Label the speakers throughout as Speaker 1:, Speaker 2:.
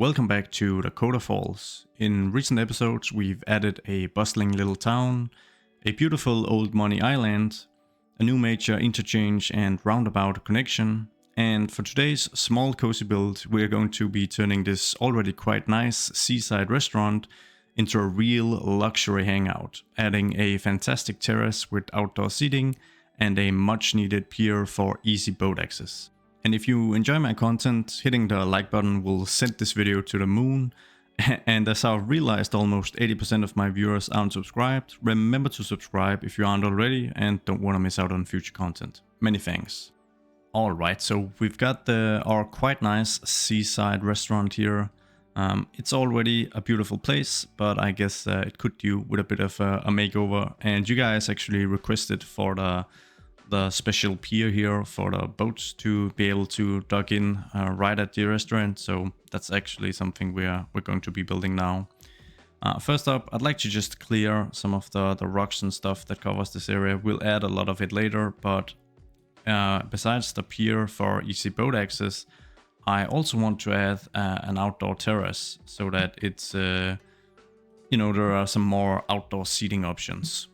Speaker 1: Welcome back to Dakota Falls. In recent episodes we've added a bustling little town, a beautiful old money island, a new major interchange and roundabout connection, and for today's small cozy build we're going to be turning this already quite nice seaside restaurant into a real luxury hangout, adding a fantastic terrace with outdoor seating and a much needed pier for easy boat access. And if you enjoy my content, hitting the like button will send this video to the moon. And as I've realized, almost 80% of my viewers aren't subscribed. Remember to subscribe if you aren't already and don't want to miss out on future content. Many thanks. Alright, so we've got our quite nice seaside restaurant here. It's already a beautiful place, but I guess it could do with a bit of a makeover. And you guys actually requested for the special pier here for the boats to be able to dock in right at the restaurant. So that's actually something we're going to be building now. First up, I'd like to just clear some of the rocks and stuff that covers this area. We'll add a lot of it later, but besides the pier for easy boat access, I also want to add an outdoor terrace so that it's, there are some more outdoor seating options.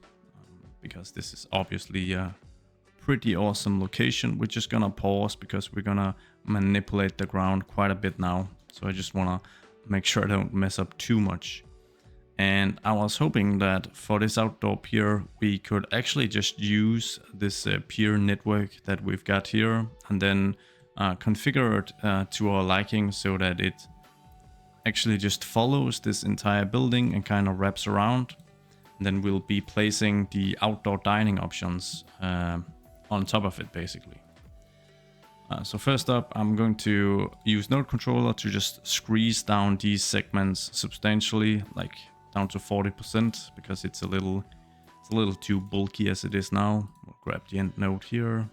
Speaker 1: Because this is obviously pretty awesome location. We're just gonna pause because we're gonna manipulate the ground quite a bit now. So I just wanna make sure I don't mess up too much. And I was hoping that for this outdoor pier, we could actually just use this pier network that we've got here and then configure it to our liking so that it actually just follows this entire building and kind of wraps around. And then we'll be placing the outdoor dining options on top of it, basically. So first up, I'm going to use node controller to just squeeze down these segments substantially, like down to 40%, because it's a little too bulky as it is now. We'll grab the end node here.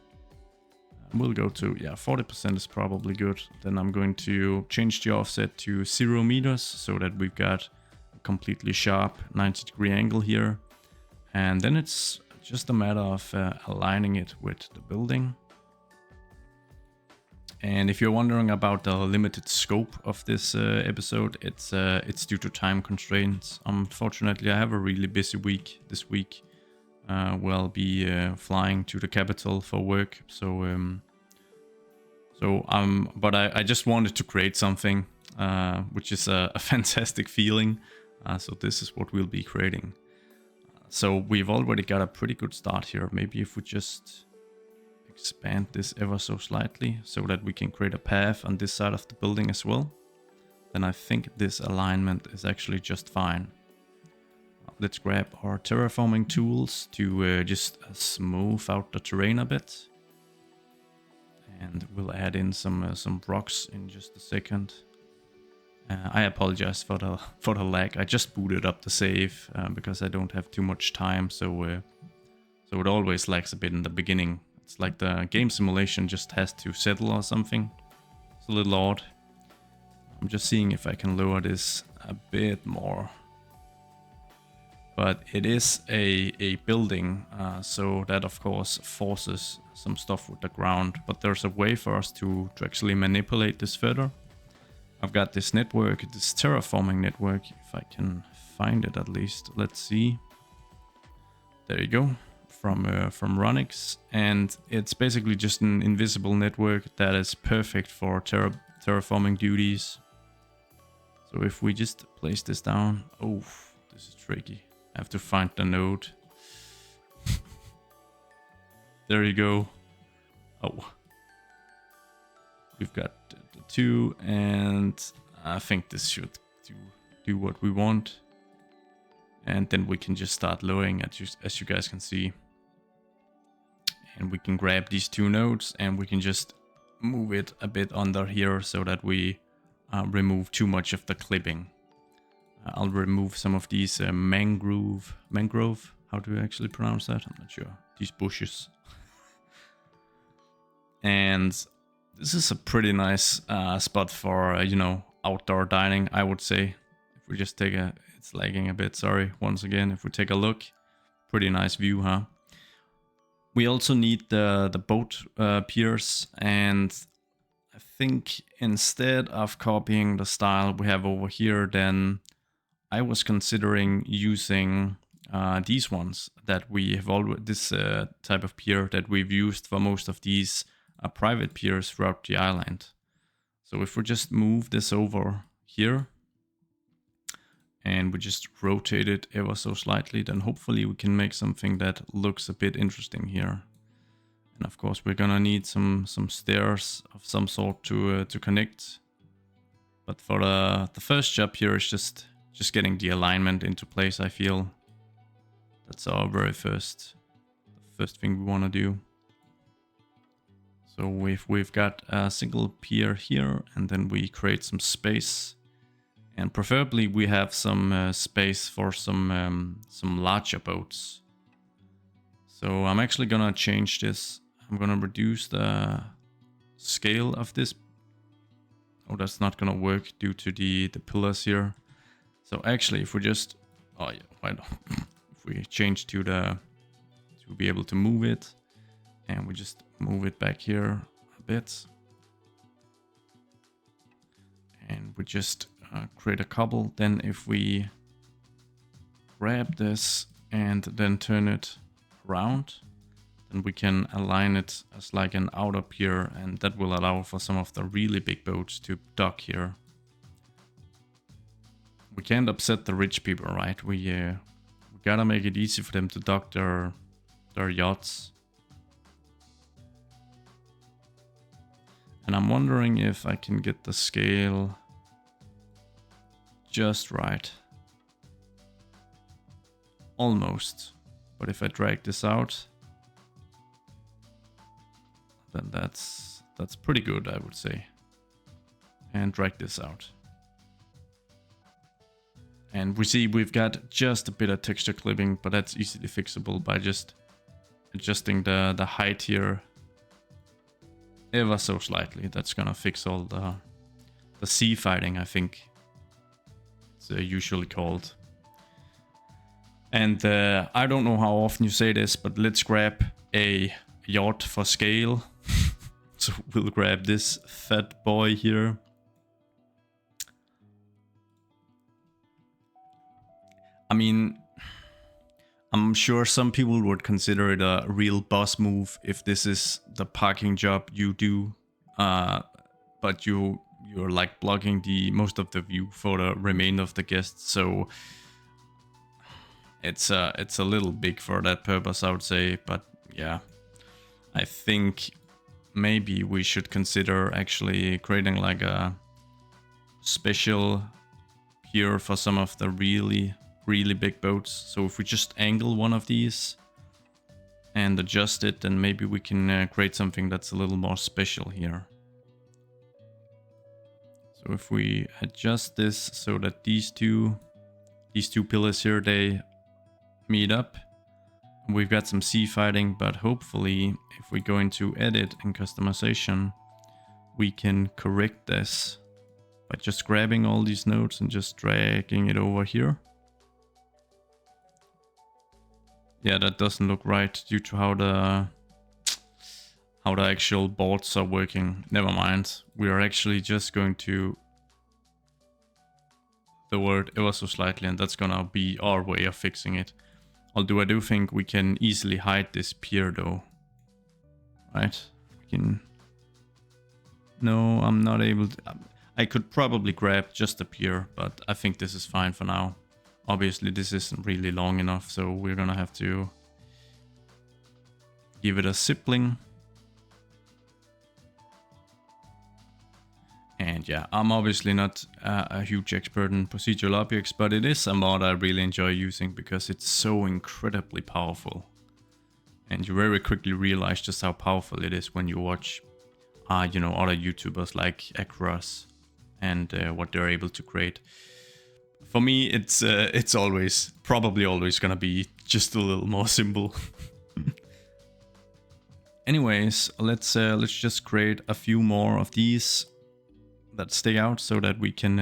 Speaker 1: We'll go to 40% is probably good. Then I'm going to change the offset to 0 meters so that we've got a completely sharp 90-degree angle here, and then it's just a matter of aligning it with the building. And if you're wondering about the limited scope of this episode, it's due to time constraints. Unfortunately, I have a really busy week this week. Where I'll be flying to the capital for work. But I just wanted to create something, which is a fantastic feeling. So this is what we'll be creating. So we've already got a pretty good start here. Maybe if we just expand this ever so slightly so that we can create a path on this side of the building as well, then I think this alignment is actually just fine. Let's grab our terraforming tools to just smooth out the terrain a bit. And we'll add in some rocks in just a second. I apologize for the lag. I just booted up the save because I don't have too much time, so it always lags a bit in the beginning. It's like the game simulation just has to settle or something. It's a little odd. I'm just seeing if I can lower this a bit more. But it is a building, so that of course forces some stuff with the ground. But there's a way for us to actually manipulate this further. I've got this network, this terraforming network, if I can find it at least. Let's see. There you go, from Runix, and it's basically just an invisible network that is perfect for terraforming duties. So if we just place this down, oh, this is tricky. I have to find the node. There you go. Oh. We've got the 2, and I think this should do what we want. And then we can just start lowering, as you guys can see. And we can grab these 2 nodes and we can just move it a bit under here so that we remove too much of the clipping. I'll remove some of these mangrove, how do you actually pronounce that? I'm not sure. These bushes. And this is a pretty nice spot for, outdoor dining, I would say. If we just take it's lagging a bit, sorry, once again. If we take a look, pretty nice view, huh? We also need the boat piers, and I think instead of copying the style we have over here, then I was considering using these ones that we have already, this type of pier that we've used for most of these private piers throughout the island. So if we just move this over here and we just rotate it ever so slightly, then hopefully we can make something that looks a bit interesting here. And of course we're gonna need some stairs of some sort to connect. But for the first job here is just getting the alignment into place, I feel. That's our very first thing we want to do. So we've got a single pier here, and then we create some space. And preferably we have some space for some larger boats. So I'm actually gonna change this. I'm gonna reduce the scale of this. Oh, that's not gonna work due to the pillars here. So actually, if we just, oh yeah, why not? If we change to be able to move it, and we just move it back here a bit, and we just create a couple. Then if we grab this and then turn it around, then we can align it as like an outer pier, and that will allow for some of the really big boats to dock here. We can't upset the rich people, right? We gotta make it easy for them to dock their yachts. And I'm wondering if I can get the scale just right. Almost. But if I drag this out, then that's pretty good, I would say. And drag this out. And we see we've got just a bit of texture clipping, but that's easily fixable by just adjusting the height here ever so slightly. That's gonna fix all the sea fighting, I think it's usually called. And I don't know how often you say this, but let's grab a yacht for scale. So we'll grab this fat boy here. I mean, I'm sure some people would consider it a real boss move if this is the parking job you do, but you're like blocking most of the view for the remainder of the guests, so it's a little big for that purpose, I would say. But yeah, I think maybe we should consider actually creating like a special pier for some of the really big boats. So if we just angle one of these and adjust it, then maybe we can create something that's a little more special here. So if we adjust this so that these two pillars here, they meet up, we've got some sea fighting, but hopefully if we go into edit and customization, we can correct this by just grabbing all these nodes and just dragging it over here. Yeah, that doesn't look right due to how the actual boards are working. Never mind. We are actually just going to lower it ever so slightly, and that's gonna be our way of fixing it. Although I do think we can easily hide this pier though. Right? We can... No, I'm not able to... I could probably grab just the pier, but I think this is fine for now. Obviously this isn't really long enough, so we're gonna have to give it a sibling. And yeah, I'm obviously not a huge expert in procedural objects, but it is a mod I really enjoy using because it's so incredibly powerful. And you very quickly realize just how powerful it is when you watch, you know, other YouTubers like Across and what they're able to create. For me, it's probably always gonna be just a little more simple. Anyways, let's just create a few more of these that stick out so that we can,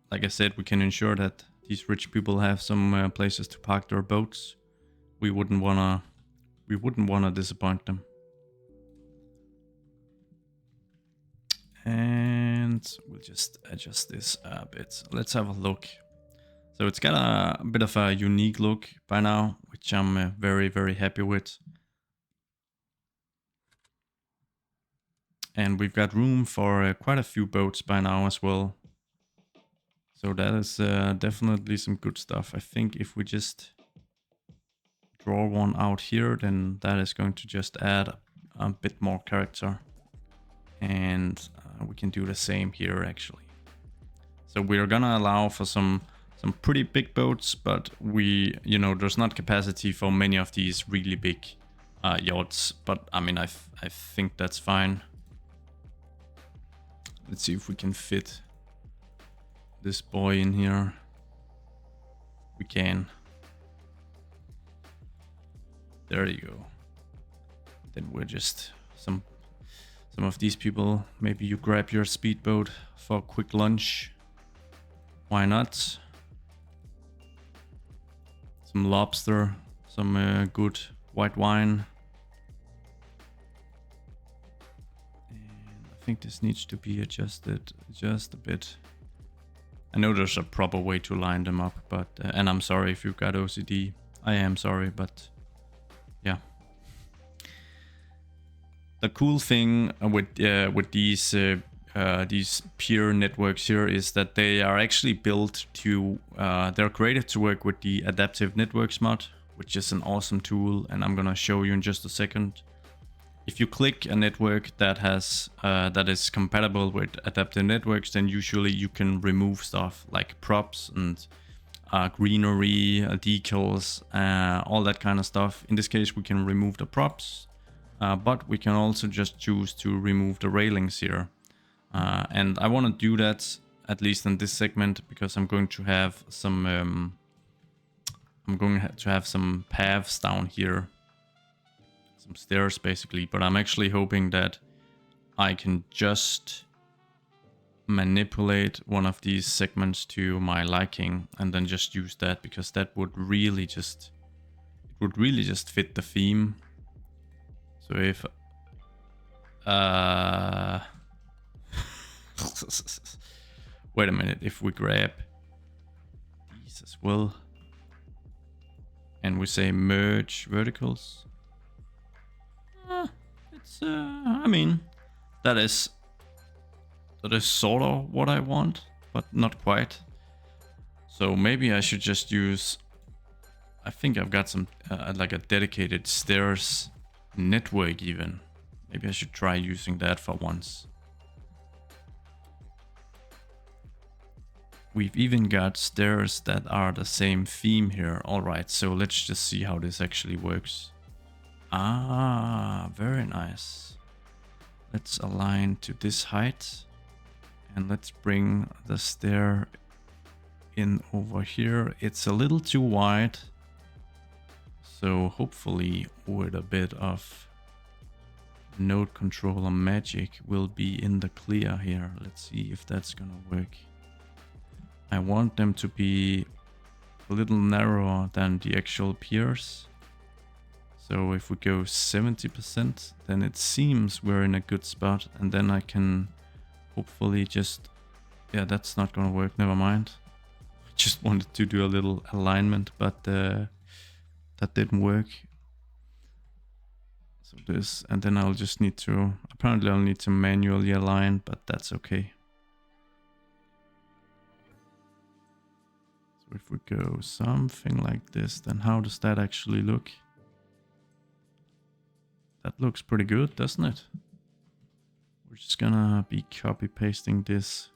Speaker 1: like I said, we can ensure that these rich people have some places to park their boats. We wouldn't wanna disappoint them. And we'll just adjust this a bit. Let's have a look. So it's got a bit of a unique look by now, which I'm very, very happy with. And we've got room for quite a few boats by now as well. So that is definitely some good stuff. I think if we just draw one out here, then that is going to just add a bit more character. And we can do the same here actually. So we're gonna allow for some pretty big boats, but there's not capacity for many of these really big yachts. But I mean, I think that's fine. Let's see if we can fit this boy in here. We can. There you go. Then we're just some of these people. Maybe you grab your speedboat for a quick lunch. Why not? Some lobster, some good white wine. And I think this needs to be adjusted just a bit. I know there's a proper way to line them up, but and I'm sorry if you've got OCD. I am sorry, but yeah. The cool thing with these pier networks here is that they are actually built to, they're created to work with the adaptive networks mod, which is an awesome tool, and I'm gonna show you in just a second. If you click a network that has that is compatible with adaptive networks, then usually you can remove stuff like props and greenery, decals, all that kind of stuff. In this case, we can remove the props, but we can also just choose to remove the railings here. And I want to do that at least in this segment because I'm going to have some some paths down here. Some stairs basically, but I'm actually hoping that I can just manipulate one of these segments to my liking and then just use that, because that would really just fit the theme. So if wait a minute, if we grab these as well and we say merge verticals, it's I mean, that is sort of what I want, but not quite. So maybe I should just use, I think I've got some like a dedicated stairs network even. Maybe I should try using that for once. We've even got stairs that are the same theme here. All right, so let's just see how this actually works. Ah, very nice. Let's align to this height. And let's bring the stair in over here. It's a little too wide. So hopefully with a bit of node controller magic we'll be in the clear here. Let's see if that's gonna work. I want them to be a little narrower than the actual piers. So if we go 70%, then it seems we're in a good spot, and then I can hopefully just, yeah, that's not gonna work, never mind. I just wanted to do a little alignment, but that didn't work. So this, and then I'll just need to, apparently I'll need to manually align, but that's okay. So if we go something like this, then how does that actually look? That looks pretty good, doesn't it? We're just gonna be copy pasting this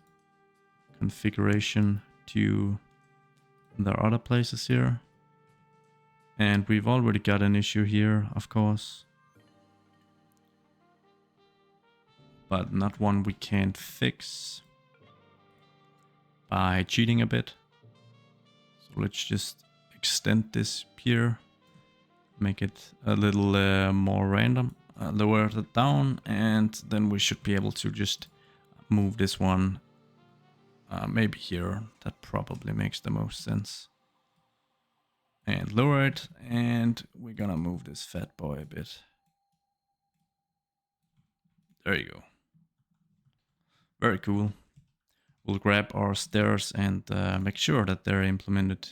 Speaker 1: configuration to the other places here. And we've already got an issue here, of course. But not one we can't fix by cheating a bit. So let's just extend this pier. Make it a little more random, lower it down, and then we should be able to just move this one maybe here. That probably makes the most sense. And lower it, and we're gonna move this fat boy a bit. There you go. Very cool. We'll grab our stairs and make sure that they're implemented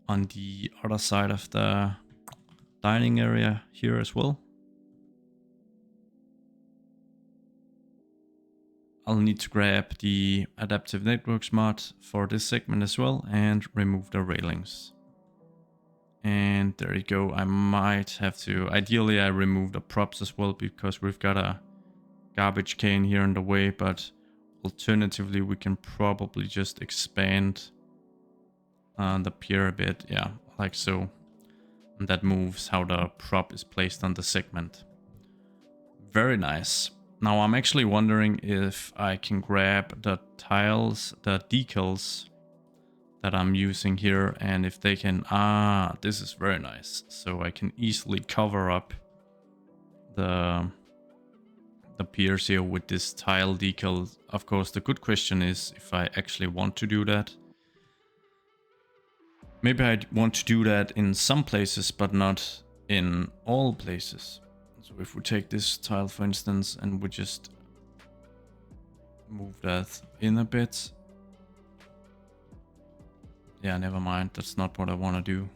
Speaker 1: on the other side of the dining area here as well. I'll need to grab the adaptive networks mod for this segment as well and remove the railings. And there you go. I might have to, ideally I remove the props as well because we've got a garbage can here in the way, but alternatively we can probably just expand the pier a bit, yeah, like so. And that moves how the prop is placed on the segment. Very nice. Now I'm actually wondering if I can grab the tiles, the decals that I'm using here, and if they can, this is very nice. So I can easily cover up the piers here with this tile decal. Of course, the good question is if I actually want to do that. Maybe I want to do that in some places, but not in all places. So if we take this tile, for instance, and we just move that in a bit. Yeah, never mind. That's not what I want to do.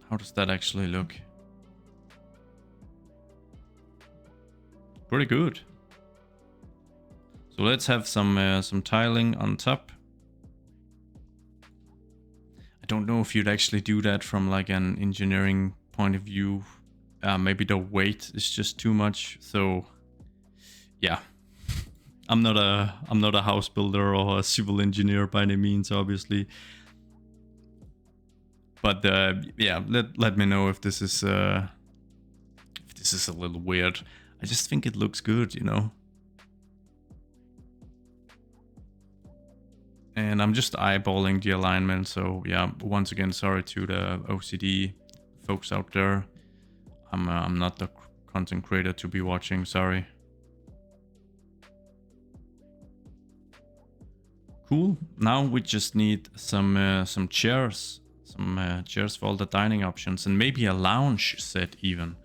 Speaker 1: How does that actually look? Pretty good. So let's have some tiling on top. I don't know if you'd actually do that from like an engineering point of view. Maybe the weight is just too much. So yeah, I'm not a house builder or a civil engineer by any means, obviously. But yeah, let me know if this is a little weird. I just think it looks good, you know. And I'm just eyeballing the alignment, so yeah, once again, sorry to the OCD folks out there. I'm not the content creator to be watching, sorry. Cool, now we just need some chairs. Some chairs for all the dining options, and maybe a lounge set even.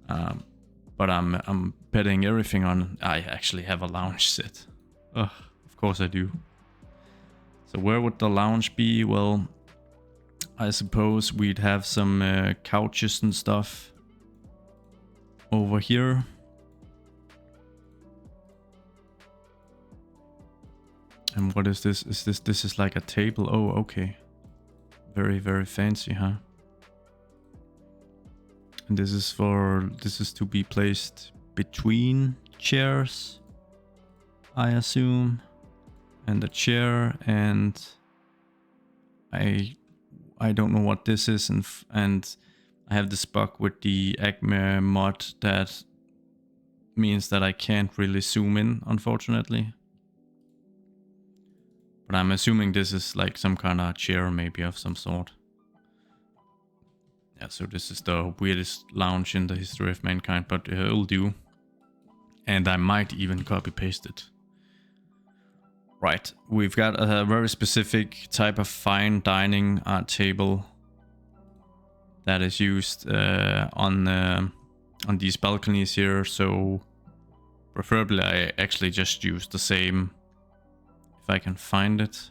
Speaker 1: But I'm betting everything on I actually have a lounge set. Ugh, of course I do. So where would the lounge be? Well, I suppose we'd have some couches and stuff over here. And what is this? This is like a table? Oh, okay. Very, very fancy, huh? And this is to be placed between chairs, I assume. And the chair, and I don't know what this is, and I have this bug with the Acme mod that means that I can't really zoom in, unfortunately. But I'm assuming this is like some kind of chair, maybe of some sort. Yeah, so this is the weirdest lounge in the history of mankind, but it'll do. And I might even copy paste it. Right, we've got a very specific type of fine dining table that is used on these balconies here. So preferably I actually just use the same if I can find it.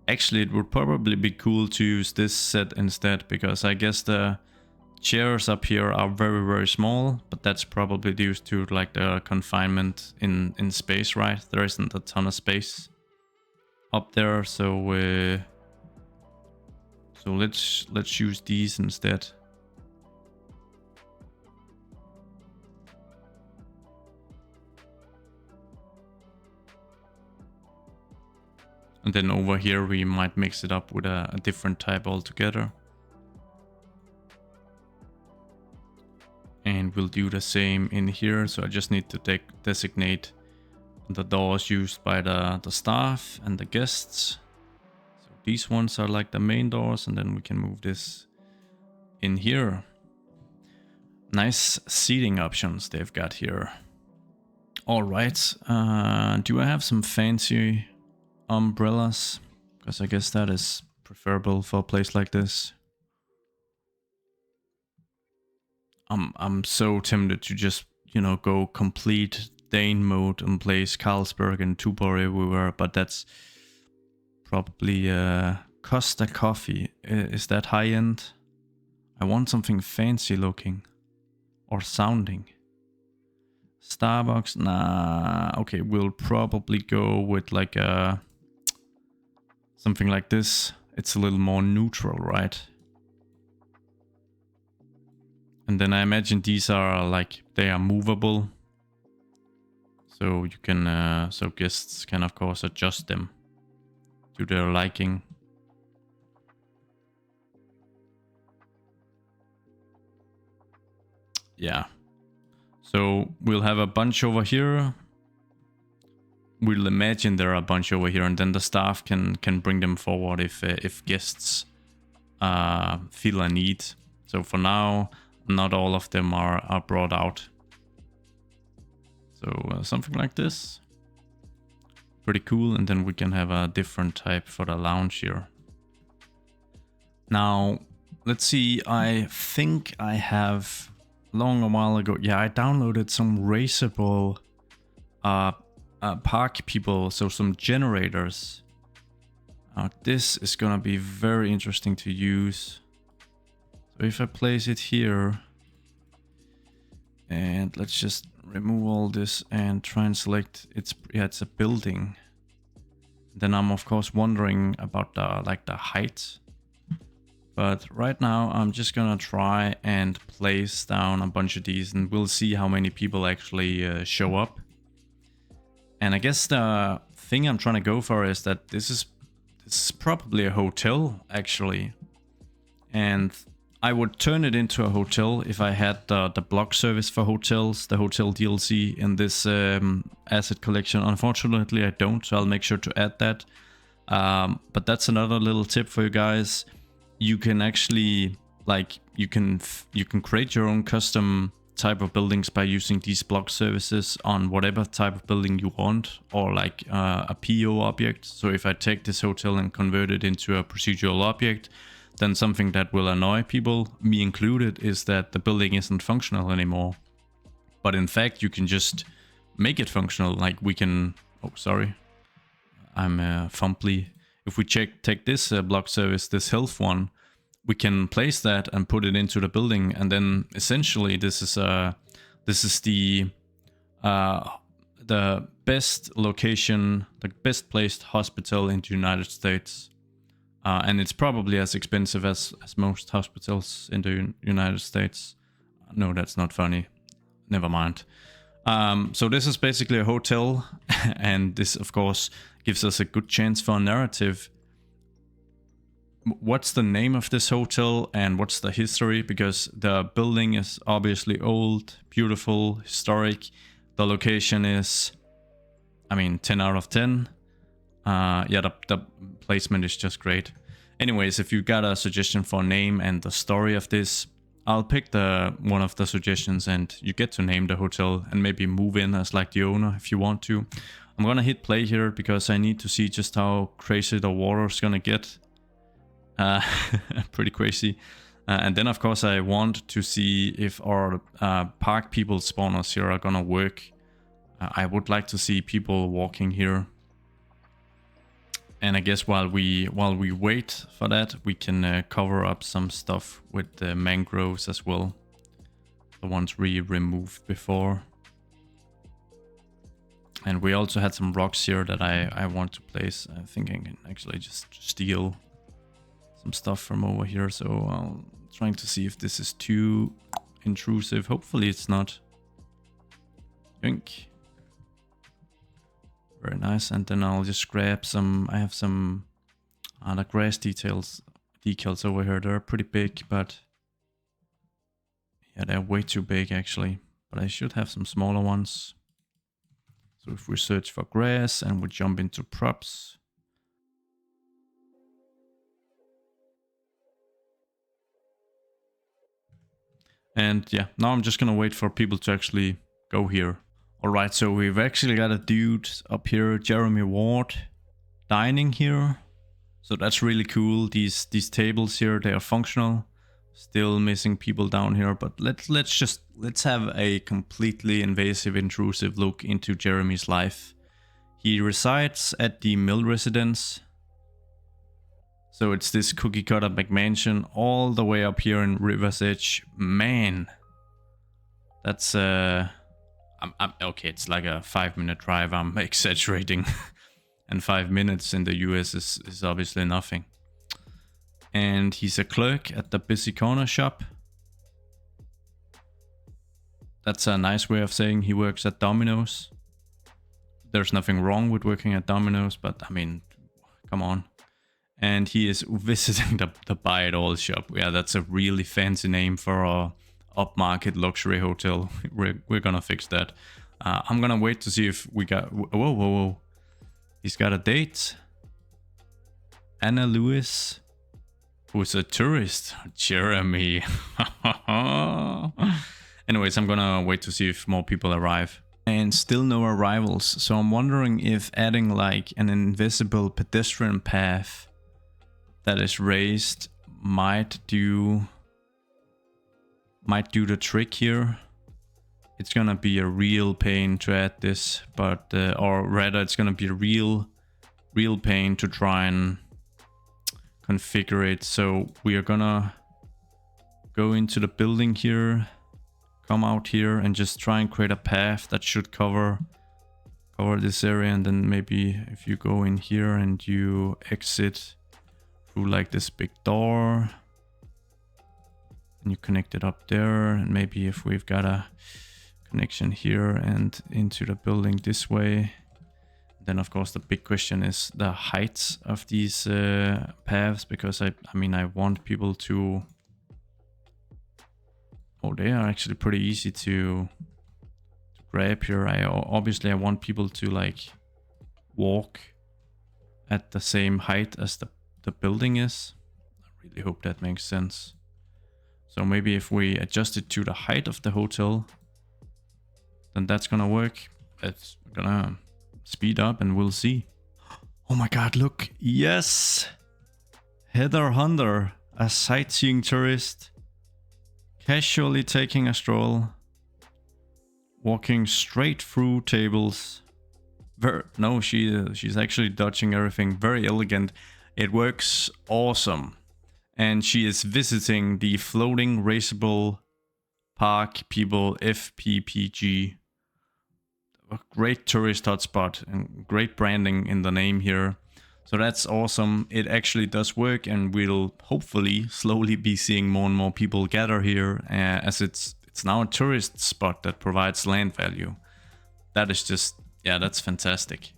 Speaker 1: Actually, it would probably be cool to use this set instead, because I guess the chairs up here are very, very small, but that's probably due to like the confinement in space, right? There isn't a ton of space up there, so let's use these instead. And then over here we might mix it up with a different type altogether. And we'll do the same in here. So I just need to designate the doors used by the staff and the guests. So these ones are like the main doors, and then we can move this in here. Nice seating options they've got here. All right, do I have some fancy umbrellas? Because I guess that is preferable for a place like this. I'm so tempted to just, you know, go complete Dane mode and place Carlsberg and Tuborg everywhere, but that's probably Costa Coffee. Is that high end? I want something fancy looking or sounding. Starbucks, nah. Okay, we'll probably go with like something like this. It's a little more neutral, right? And then I imagine these are like, they are movable. So you can, so guests can of course adjust them to their liking. Yeah. So we'll have a bunch over here. We'll imagine there are a bunch over here, and then the staff can bring them forward if guests feel a need. So for now, not all of them are brought out. So something like this. Pretty cool. And then we can have a different type for the lounge here. Now, let's see. I think I have a while ago. Yeah, I downloaded some raceable park people. So some generators. This is gonna be very interesting to use. So if I place it here, and let's just remove all this and try and select it's a building. Then I'm of course wondering about the height. But right now I'm just gonna try and place down a bunch of these, and we'll see how many people actually show up. And I guess the thing I'm trying to go for is that this is probably a hotel actually, and I would turn it into a hotel if I had the block service for hotels, the hotel DLC in this asset collection. Unfortunately, I don't, so I'll make sure to add that. But that's another little tip for you guys. You can actually, like, you can create your own custom type of buildings by using these block services on whatever type of building you want, or like a PO object. So if I take this hotel and convert it into a procedural object, then something that will annoy people, me included, is that the building isn't functional anymore. But in fact, you can just make it functional. Like we can, oh, sorry, I'm fumbly. If we take this block service, this health one, we can place that and put it into the building. And then essentially this is the best location, the best placed hospital in the United States. And it's probably as expensive as most hospitals in the United States. No, that's not funny. Never mind. So this is basically a hotel, and this, of course, gives us a good chance for a narrative. What's the name of this hotel and what's the history? Because the building is obviously old, beautiful, historic. The location is, I mean, 10 out of 10. Yeah, the placement is just great. Anyways, if you got a suggestion for a name and the story of this, I'll pick one of the suggestions, and you get to name the hotel and maybe move in as like the owner if you want to. I'm gonna hit play here because I need to see just how crazy the water is gonna get. Pretty crazy. And then of course I want to see if our park people spawners here are gonna work. I would like to see people walking here. And I guess while we wait for that, we can cover up some stuff with the mangroves as well. The ones we removed before. And we also had some rocks here that I want to place. I think I can actually just steal some stuff from over here. So I'm trying to see if this is too intrusive. Hopefully it's not. Yoink. Very nice. And then I'll just grab some, I have some the grass decals over here. They're pretty big, but yeah, they're way too big actually. But I should have some smaller ones. So if we search for grass and we jump into props. And yeah, now I'm just gonna wait for people to actually go here. Alright, so we've actually got a dude up here, Jeremy Ward, dining here. So that's really cool. These tables here, they are functional. Still missing people down here, but let's have a completely invasive, intrusive look into Jeremy's life. He resides at the mill residence. So it's this cookie cutter McMansion all the way up here in River's Edge. Man, that's okay, it's like a 5-minute drive. I'm exaggerating. And 5 minutes in the US is obviously nothing. And he's a clerk at the busy corner shop. That's a nice way of saying he works at Domino's. There's nothing wrong with working at Domino's, but I mean, come on. And he is visiting the Buy It All shop. Yeah, that's a really fancy name for a upmarket luxury hotel. We're gonna fix that. I'm gonna wait to see if we got... Whoa. He's got a date. Anna Lewis, who's a tourist. Jeremy. Anyways, I'm gonna wait to see if more people arrive. And still no arrivals. So I'm wondering if adding like an invisible pedestrian path that is raised might do the trick here. It's gonna be a real pain to add this, but or rather it's gonna be a real pain to try and configure it. So we are gonna go into the building here, come out here and just try and create a path that should cover this area. And then maybe if you go in here and you exit through like this big door and you connect it up there, and maybe if we've got a connection here and into the building this way, then of course the big question is the heights of these paths, because I mean I want people to... Oh, they are actually pretty easy to grab here. Obviously I want people to like walk at the same height as the building is. I really hope that makes sense. So maybe if we adjust it to the height of the hotel, then that's gonna work. It's gonna speed up and we'll see. Oh my god, look. Yes! Heather Hunter, a sightseeing tourist, casually taking a stroll, walking straight through tables. No, she's actually dodging everything. Very elegant. It works awesome. And she is visiting the floating raceable park people, FPPG. A great tourist hotspot and great branding in the name here. So that's awesome. It actually does work, and we'll hopefully slowly be seeing more and more people gather here, as it's now a tourist spot that provides land value. That is just, yeah, that's fantastic.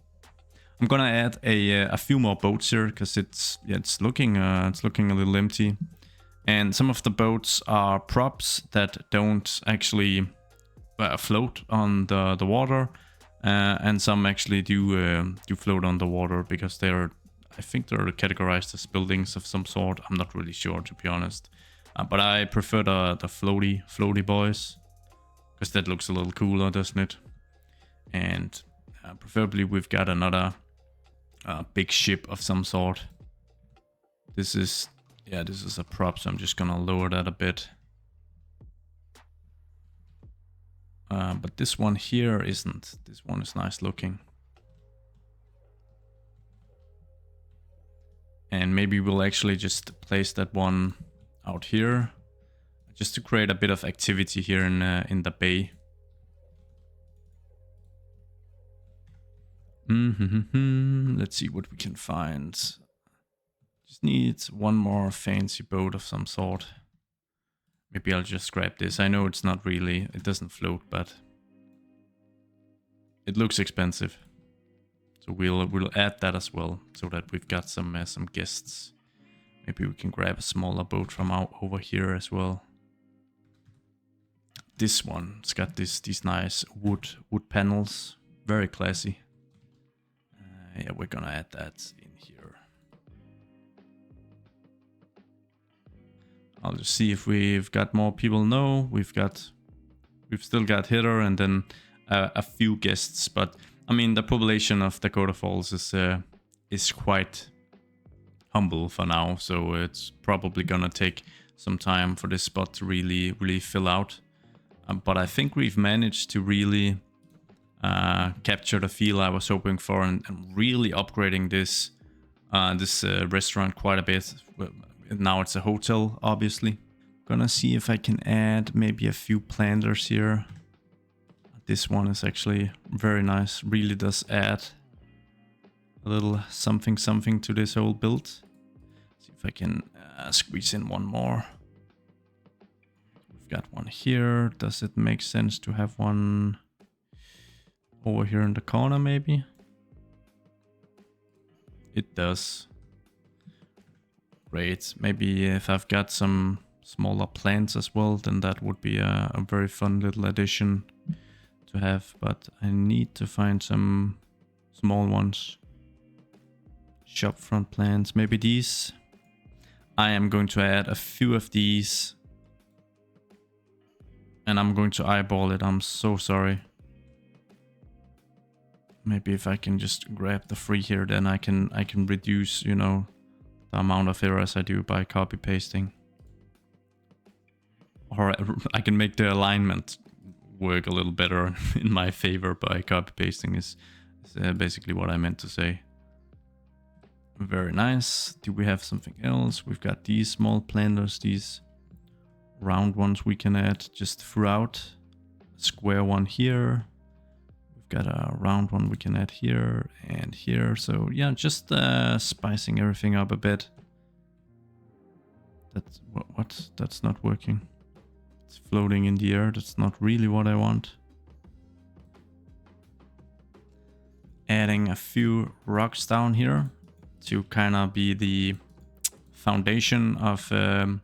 Speaker 1: I'm gonna add a few more boats here because it's looking a little empty, and some of the boats are props that don't actually float on the water, and some actually do float on the water because I think they're categorized as buildings of some sort. I'm not really sure, to be honest, but I prefer the floaty boys because that looks a little cooler, doesn't it? And preferably we've got another big ship of some sort. This is a prop, so I'm just gonna lower that a bit. But this one here isn't. This one is nice looking. And maybe we'll actually just place that one out here, just to create a bit of activity here in the bay. Let's see what we can find. Just need one more fancy boat of some sort. Maybe I'll just grab this. I know it's not really, it doesn't float, but it looks expensive. So we'll add that as well, so that we've got some guests. Maybe we can grab a smaller boat from over here as well. This one, it's got these nice wood panels, very classy. Yeah, we're gonna add that in here. I'll just see if we've got more people. No, we've still got Heather and then a few guests, but I mean the population of Dakota Falls is quite humble for now, so it's probably gonna take some time for this spot to really fill out. But I think we've managed to really capture the feel I was hoping for, and really upgrading this restaurant quite a bit. Now it's a hotel, obviously. Gonna see if I can add maybe a few planters here. This one is actually very nice. Really does add a little something to this whole build. See if I can squeeze in one more. We've got one here. Does it make sense to have one over here in the corner maybe? It does. Great. Maybe if I've got some smaller plants as well, then that would be a very fun little addition to have. But I need to find some small ones. Shop front plants, maybe these. I am going to add a few of these. And I'm going to eyeball it. I'm so sorry. Maybe if I can just grab the free here, then I can reduce, you know, the amount of errors I do by copy pasting. Or I can make the alignment work a little better in my favor by copy pasting is basically what I meant to say. Very nice. Do we have something else? We've got these small planters, these round ones we can add just throughout. A square one here. We've got a round one we can add here and here. So yeah, just spicing everything up a bit. That's what? That's not working. It's floating in the air. That's not really what I want. Adding a few rocks down here to kind of be the foundation of the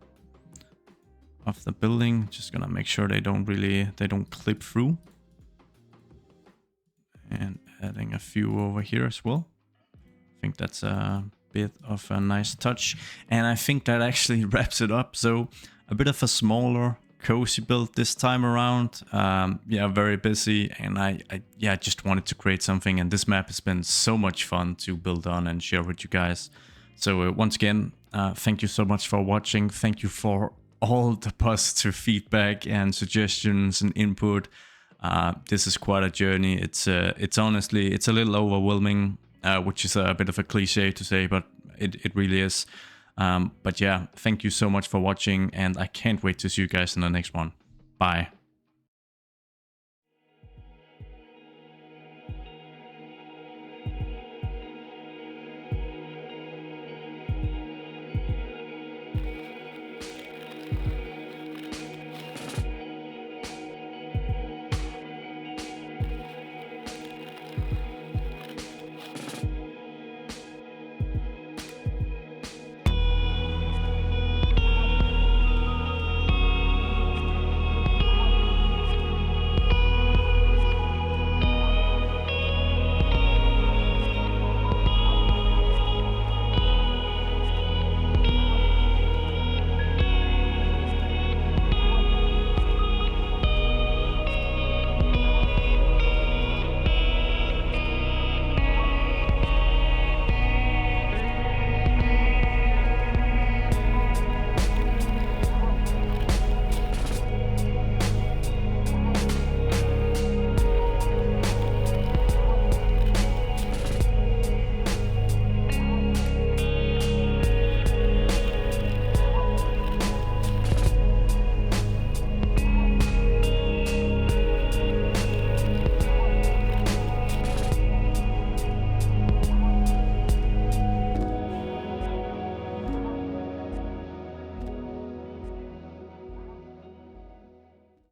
Speaker 1: building. Just gonna make sure they don't clip through. And adding a few over here as well. I think that's a bit of a nice touch. And I think that actually wraps it up. So a bit of a smaller, cozy build this time around. Yeah, very busy. And I just wanted to create something. And this map has been so much fun to build on and share with you guys. So once again, thank you so much for watching. Thank you for all the positive feedback and suggestions and input. This is quite a journey. It's honestly, it's a little overwhelming, which is a bit of a cliche to say, but it really is. But yeah, thank you so much for watching, and I can't wait to see you guys in the next one. Bye.